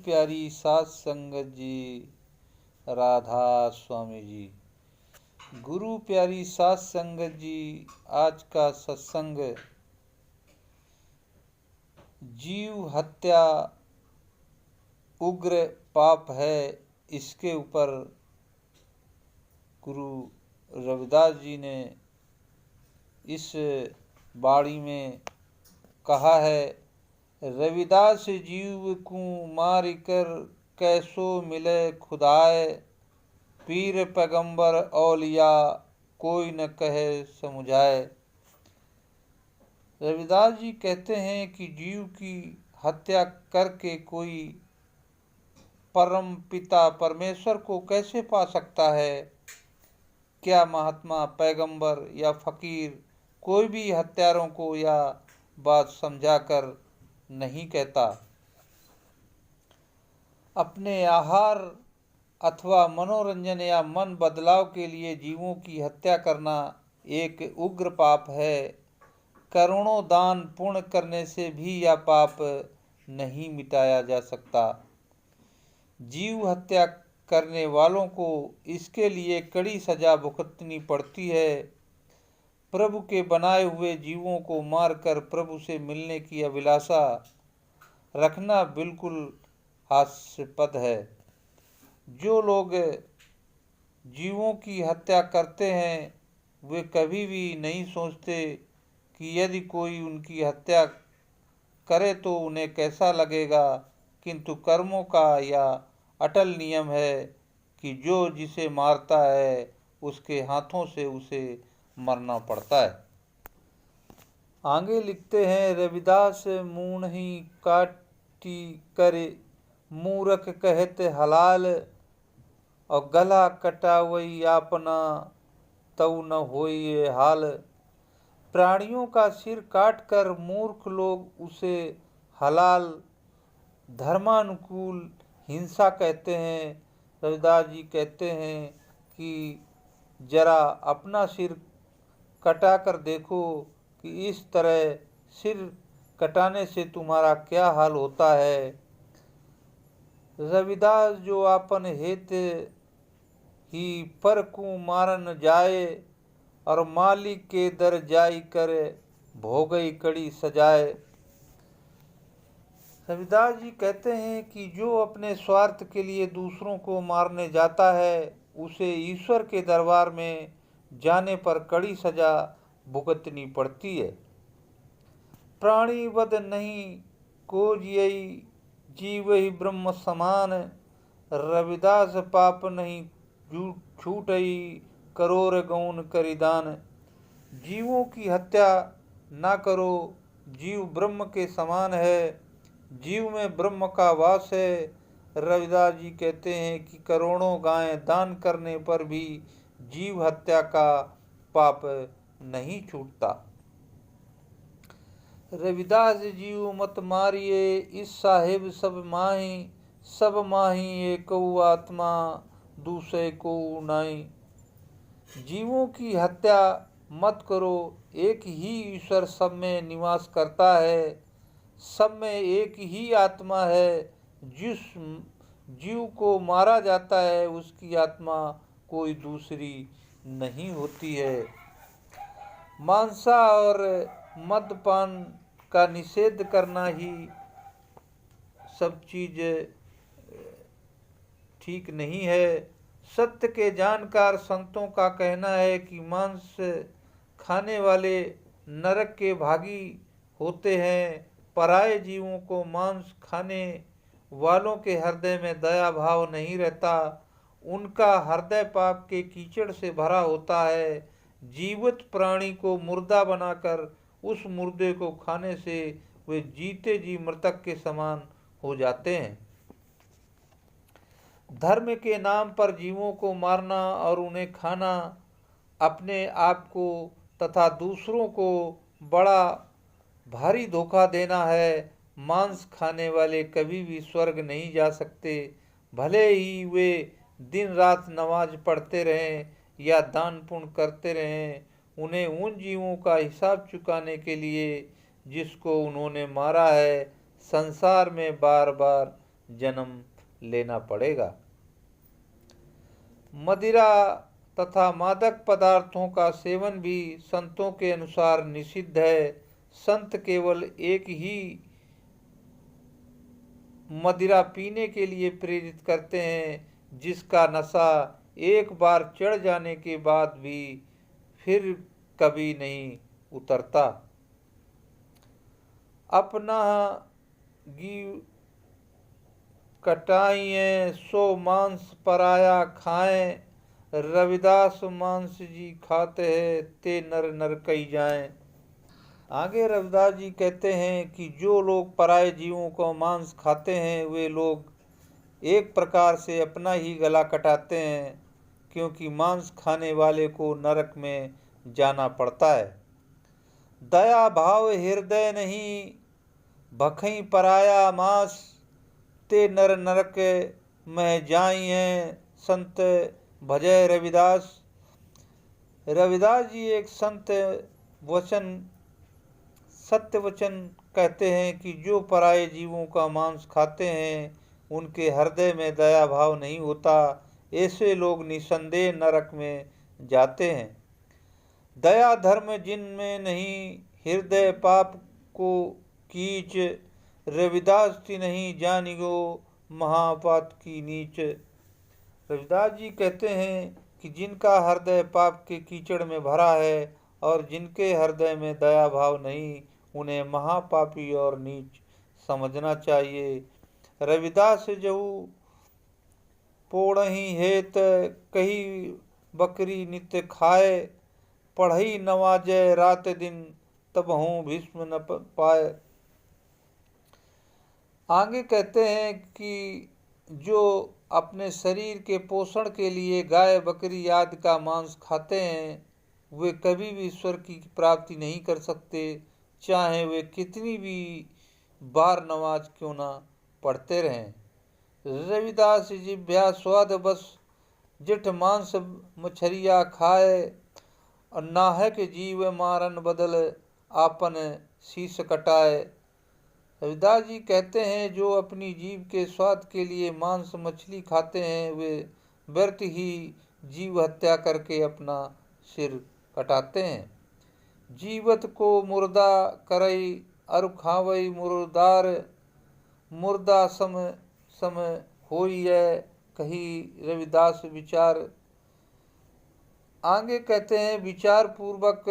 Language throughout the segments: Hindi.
प्यारी सात संगत जी, राधा स्वामी जी। गुरु प्यारी सात संगत जी, आज का सत्संग जीव हत्या उग्र पाप है, इसके ऊपर गुरु रविदास जी ने इस बाणी में कहा है। रविदास जीव को मार कर कैसो मिले खुदाए, पीर पैगंबर औलिया कोई न कहे समझाए। रविदास जी कहते हैं कि जीव की हत्या करके कोई परम पिता परमेश्वर को कैसे पा सकता है। क्या महात्मा, पैगंबर या फकीर कोई भी हत्यारों को यह बात समझाकर नहीं कहता। अपने आहार अथवा मनोरंजन या मन बदलाव के लिए जीवों की हत्या करना एक उग्र पाप है। करोड़ों दान पुण्य करने से भी यह पाप नहीं मिटाया जा सकता। जीव हत्या करने वालों को इसके लिए कड़ी सजा भुगतनी पड़ती है। प्रभु के बनाए हुए जीवों को मारकर प्रभु से मिलने की अभिलाषा रखना बिल्कुल हास्यास्पद है। जो लोग जीवों की हत्या करते हैं वे कभी भी नहीं सोचते कि यदि कोई उनकी हत्या करे तो उन्हें कैसा लगेगा, किंतु कर्मों का यह अटल नियम है कि जो जिसे मारता है उसके हाथों से उसे मरना पड़ता है। आगे लिखते हैं, रविदास मुँह ही काटी करे मूरख कहते हलाल, और गला कटावई अपना तऊ न होई ये हाल। प्राणियों का सिर काटकर मूर्ख लोग उसे हलाल धर्मानुकूल हिंसा कहते हैं। रविदास जी कहते हैं कि जरा अपना सिर कटाकर देखो कि इस तरह सिर कटाने से तुम्हारा क्या हाल होता है। रविदास जो आपन हेत ही पर को मारन जाए, और मालिक के दर जाई कर भोगई कड़ी सजाए। रविदास जी कहते हैं कि जो अपने स्वार्थ के लिए दूसरों को मारने जाता है उसे ईश्वर के दरबार में जाने पर कड़ी सजा भुगतनी पड़ती है। प्राणी वध नहीं को यही जीव ही ब्रह्म समान, रविदास पाप नहीं छूटई करोर गौन करिदान। जीवों की हत्या ना करो, जीव ब्रह्म के समान है, जीव में ब्रह्म का वास है। रविदास जी कहते हैं कि करोड़ों गायें दान करने पर भी जीव हत्या का पाप नहीं छूटता। रविदास जीव मत मारिए इस साहेब सब माही एक आत्मा दूसरे को नाई। जीवों की हत्या मत करो, एक ही ईश्वर सब में निवास करता है, सब में एक ही आत्मा है। जिस जीव को मारा जाता है उसकी आत्मा कोई दूसरी नहीं होती है। मांसा और मद्यपान का निषेध करना ही सब चीज ठीक नहीं है। सत्य के जानकार संतों का कहना है कि मांस खाने वाले नरक के भागी होते हैं। पराये जीवों को मांस खाने वालों के हृदय में दया भाव नहीं रहता। उनका हृदय पाप के कीचड़ से भरा होता है। जीवित प्राणी को मुर्दा बनाकर उस मुर्दे को खाने से वे जीते जी मृतक के समान हो जाते हैं। धर्म के नाम पर जीवों को मारना और उन्हें खाना अपने आप को तथा दूसरों को बड़ा भारी धोखा देना है। मांस खाने वाले कभी भी स्वर्ग नहीं जा सकते, भले ही वे दिन रात नमाज पढ़ते रहें या दान पुण्य करते रहें। उन्हें उन जीवों का हिसाब चुकाने के लिए जिसको उन्होंने मारा है संसार में बार बार जन्म लेना पड़ेगा। मदिरा तथा मादक पदार्थों का सेवन भी संतों के अनुसार निषिद्ध है। संत केवल एक ही मदिरा पीने के लिए प्रेरित करते हैं, जिसका नशा एक बार चढ़ जाने के बाद भी फिर कभी नहीं उतरता। अपना घी कटाइए सो मांस पराया खाएं, रविदास मांस जी खाते हैं ते नर नर कई जाएं। आगे रविदास जी कहते हैं कि जो लोग पराये जीवों को मांस खाते हैं वे लोग एक प्रकार से अपना ही गला कटाते हैं, क्योंकि मांस खाने वाले को नरक में जाना पड़ता है। दया भाव हृदय नहीं भखई पराया मांस, ते नर नरक में जाई हैं संत भजय रविदास। रविदास जी एक सत्य वचन कहते हैं कि जो पराये जीवों का मांस खाते हैं उनके हृदय में दया भाव नहीं होता, ऐसे लोग निसंदेह नरक में जाते हैं। दया धर्म जिनमें नहीं हृदय पाप को कीच, रविदास की नहीं जानिगो महापात की नीच। रविदास जी कहते हैं कि जिनका हृदय पाप के कीचड़ में भरा है और जिनके हृदय में दया भाव नहीं, उन्हें महापापी और नीच समझना चाहिए। रविदास जहु पोड़ही हेत कही बकरी नित्य खाए, पढ़ई नवाजय रात दिन तब हूँ भीष्म न पाए। आगे कहते हैं कि जो अपने शरीर के पोषण के लिए गाय बकरी आदि का मांस खाते हैं वे कभी भी ईश्वर की प्राप्ति नहीं कर सकते, चाहे वे कितनी भी बार नमाज क्यों ना पढ़ते रहें। रविदास जिभ्या स्वाद बस जिठ मांस मछरिया खाए, और नाहक जीव मारन बदल आपन शीश कटाए। रविदास जी कहते हैं जो अपनी जीव के स्वाद के लिए मांस मछली खाते हैं वे व्यर्थ ही जीव हत्या करके अपना सिर कटाते हैं। जीवत को मुर्दा करई अरु खावई मुर्दार, मुर्दा सम होई है कही रविदास विचार। आगे कहते हैं विचार पूर्वक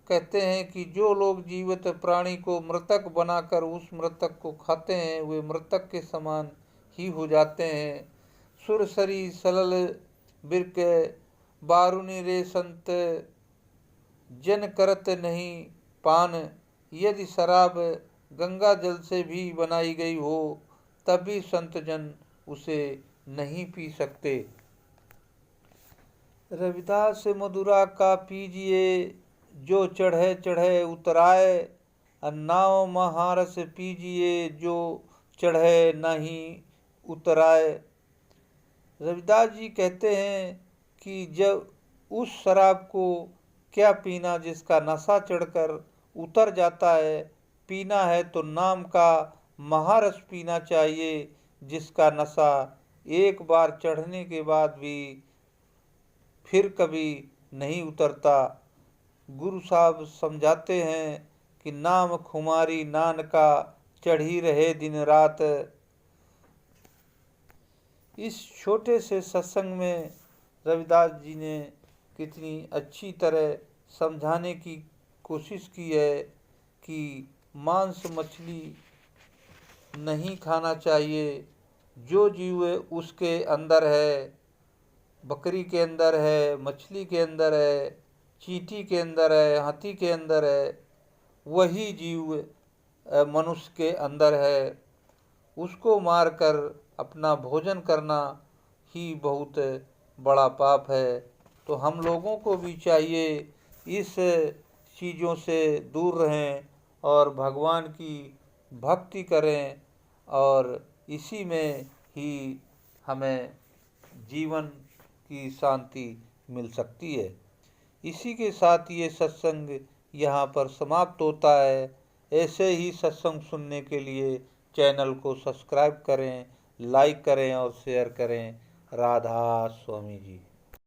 कहते हैं कि जो लोग जीवित प्राणी को मृतक बनाकर उस मृतक को खाते हैं वे मृतक के समान ही हो जाते हैं। सुरसरी सलल बिरक बारुनी रे संत, जन करत नहीं पान, यदि शराब गंगा जल से भी बनाई गई हो तब भी संत जन उसे नहीं पी सकते। रविदास मधुरा का पीजिए जो चढ़े चढ़े उतराए, अन्नाव महारस पीजिए जो चढ़े नहीं उतराए। रविदास जी कहते हैं कि जब उस शराब को क्या पीना जिसका नशा चढ़कर उतर जाता है, पीना है तो नाम का महारस पीना चाहिए जिसका नशा एक बार चढ़ने के बाद भी फिर कभी नहीं उतरता। गुरु साहब समझाते हैं कि नाम खुमारी नान का चढ़ी रहे दिन रात। इस छोटे से सत्संग में रविदास जी ने कितनी अच्छी तरह समझाने की कोशिश की है कि मांस मछली नहीं खाना चाहिए। जो जीव उसके अंदर है, बकरी के अंदर है, मछली के अंदर है, चींटी के अंदर है, हाथी के अंदर है, वही जीव मनुष्य के अंदर है। उसको मारकर अपना भोजन करना ही बहुत बड़ा पाप है। तो हम लोगों को भी चाहिए इस चीज़ों से दूर रहें और भगवान की भक्ति करें और इसी में ही हमें जीवन की शांति मिल सकती है। इसी के साथ ये सत्संग यहाँ पर समाप्त होता है। ऐसे ही सत्संग सुनने के लिए चैनल को सब्सक्राइब करें, लाइक करें और शेयर करें। राधा स्वामी जी।